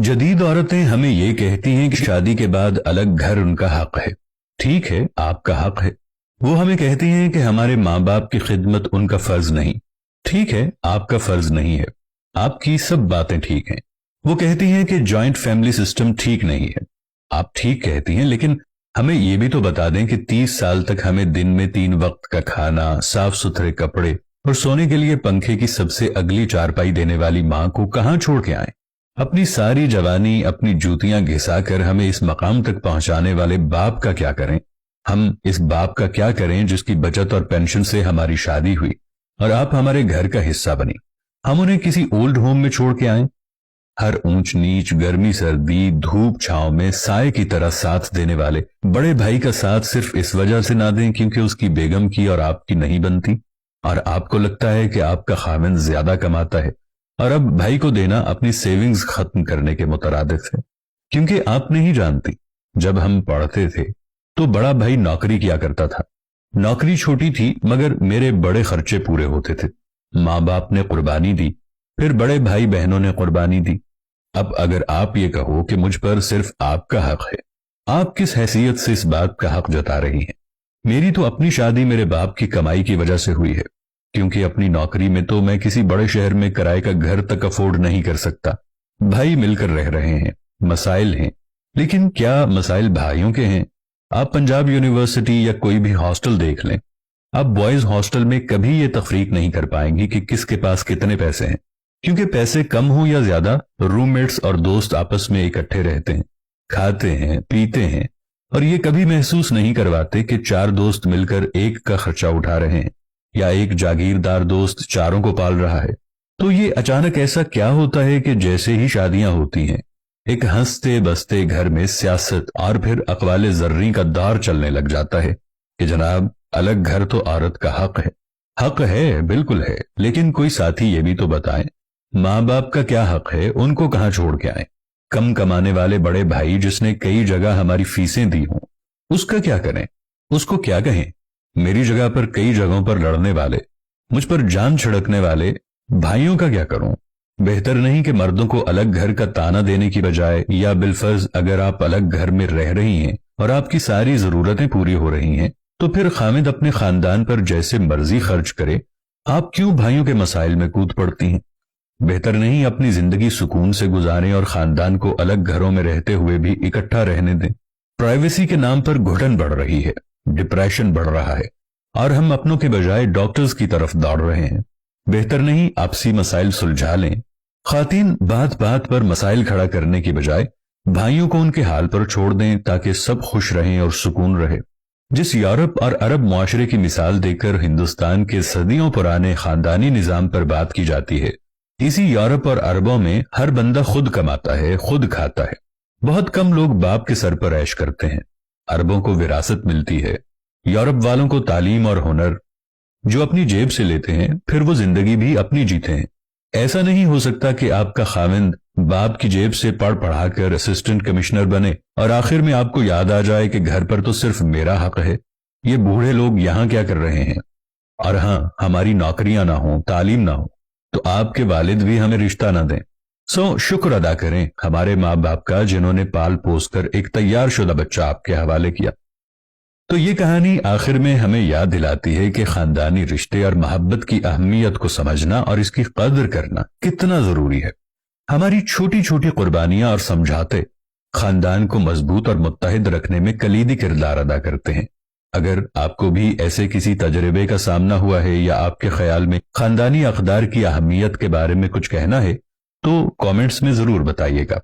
जदीद औरतें हमें ये कहती हैं कि शादी के बाद अलग घर उनका हक है। ठीक है, आपका हक है। वो हमें कहती हैं कि हमारे माँ बाप की खिदमत उनका फर्ज नहीं। ठीक है, आपका फर्ज नहीं है। आपकी सब बातें ठीक हैं। वो कहती हैं कि जॉइंट फैमिली सिस्टम ठीक नहीं है। आप ठीक कहती हैं, लेकिन हमें ये भी तो बता दें कि 30 साल तक हमें दिन में 3 वक्त का खाना, साफ सुथरे कपड़े और सोने के लिए पंखे की सबसे अगली चारपाई देने वाली माँ को कहाँ छोड़ के आए। अपनी सारी जवानी अपनी जूतियां घिसाकर हमें इस मकाम तक पहुंचाने वाले बाप का क्या करें। हम इस बाप का क्या करें जिसकी बचत और पेंशन से हमारी शादी हुई और आप हमारे घर का हिस्सा बनी। हम उन्हें किसी ओल्ड होम में छोड़ के आए। हर ऊंच नीच, गर्मी सर्दी, धूप छांव में साए की तरह साथ देने वाले बड़े भाई का साथ सिर्फ इस वजह से ना दें क्योंकि उसकी बेगम की और आपकी नहीं बनती, और आपको लगता है कि आपका खाविंद ज्यादा कमाता है और अब भाई को देना अपनी सेविंग्स खत्म करने के मुतरादिफ है। क्योंकि आप नहीं जानती, जब हम पढ़ते थे तो बड़ा भाई नौकरी किया करता था। नौकरी छोटी थी मगर मेरे बड़े खर्चे पूरे होते थे। माँ बाप ने कुर्बानी दी, फिर बड़े भाई बहनों ने कुर्बानी दी। अब अगर आप ये कहो कि मुझ पर सिर्फ आपका हक है, आप किस हैसियत से इस बात का हक जता रही हैं। मेरी तो अपनी शादी मेरे बाप की कमाई की वजह से हुई है, क्योंकि अपनी नौकरी में तो मैं किसी बड़े शहर में किराए का घर तक अफोर्ड नहीं कर सकता। भाई मिलकर रह रहे हैं, मसाइल हैं, लेकिन क्या मसाइल भाइयों के हैं। आप पंजाब यूनिवर्सिटी या कोई भी हॉस्टल देख लें, आप बॉयज हॉस्टल में कभी ये तफरीक नहीं कर पाएंगी कि किसके पास कितने पैसे हैं, क्योंकि पैसे कम हो या ज्यादा रूममेट्स और दोस्त आपस में इकट्ठे रहते हैं, खाते हैं, पीते हैं, और ये कभी महसूस नहीं करवाते कि 4 दोस्त मिलकर एक का खर्चा उठा रहे हैं या एक जागीरदार दोस्त चारों को पाल रहा है। तो ये अचानक ऐसा क्या होता है कि जैसे ही शादियां होती हैं, एक हंसते बसते घर में सियासत और फिर अकवाले जर्री का दौर चलने लग जाता है कि जनाब अलग घर तो औरत का हक है। हक है, बिल्कुल है, लेकिन कोई साथी ये भी तो बताएं, माँ बाप का क्या हक है, उनको कहाँ छोड़ के आए। कम कमाने वाले बड़े भाई जिसने कई जगह हमारी फीसें दी हों, उसका क्या करें, उसको क्या कहें। मेरी जगह पर कई जगहों पर लड़ने वाले, मुझ पर जान छिड़कने वाले भाइयों का क्या करूं। बेहतर नहीं कि मर्दों को अलग घर का ताना देने की बजाय, या बिलफर्ज अगर आप अलग घर में रह रही हैं और आपकी सारी जरूरतें पूरी हो रही हैं, तो फिर खामिद अपने खानदान पर जैसे मर्जी खर्च करे। आप क्यों भाइयों के मसाइल में कूद पड़ती हैं। बेहतर नहीं अपनी जिंदगी सुकून से गुजारें और खानदान को अलग घरों में रहते हुए भी इकट्ठा रहने दें। प्राइवेसी के नाम पर घुटन बढ़ रही है, डिप्रेशन बढ़ रहा है, और हम अपनों के बजाय डॉक्टर्स की तरफ दौड़ रहे हैं। बेहतर नहीं आपसी मसाइल सुलझा लें। खातीन बात बात पर मसाइल खड़ा करने की बजाय भाइयों को उनके हाल पर छोड़ दें ताकि सब खुश रहें और सुकून रहे। जिस यूरोप और अरब मुआशरे की मिसाल देकर हिंदुस्तान के सदियों पुराने खानदानी निजाम पर बात की जाती है, इसी यूरोप और अरबों में हर बंदा खुद कमाता है, खुद खाता है। बहुत कम लोग बाप के सर पर ऐश करते हैं। अरबों को विरासत मिलती है, यूरोप वालों को तालीम और हुनर, जो अपनी जेब से लेते हैं, फिर वो जिंदगी भी अपनी जीते हैं। ऐसा नहीं हो सकता कि आपका खाविंद बाप की जेब से पढ़ पढ़ाकर असिस्टेंट कमिश्नर बने और आखिर में आपको याद आ जाए कि घर पर तो सिर्फ मेरा हक है। ये बूढ़े लोग यहाँ क्या कर रहे हैं। और हाँ, हमारी नौकरियां ना हो, तालीम ना हो, तो आपके वालिद भी हमें रिश्ता ना दें। सो शुक्र अदा करें हमारे माँ बाप का, जिन्होंने पाल पोस कर एक तैयार शुदा बच्चा आपके हवाले किया। तो ये कहानी आखिर में हमें याद दिलाती है कि खानदानी रिश्ते और मोहब्बत की अहमियत को समझना और इसकी कदर करना कितना जरूरी है। हमारी छोटी छोटी कुर्बानियां और समझाते खानदान को मजबूत और मुत्तहिद रखने में कलीदी किरदार अदा करते हैं। अगर आपको भी ऐसे किसी तजर्बे का सामना हुआ है या आपके ख्याल में खानदानी अक़दार की अहमियत के बारे में कुछ कहना है, तो कमेंट्स में जरूर बताइएगा।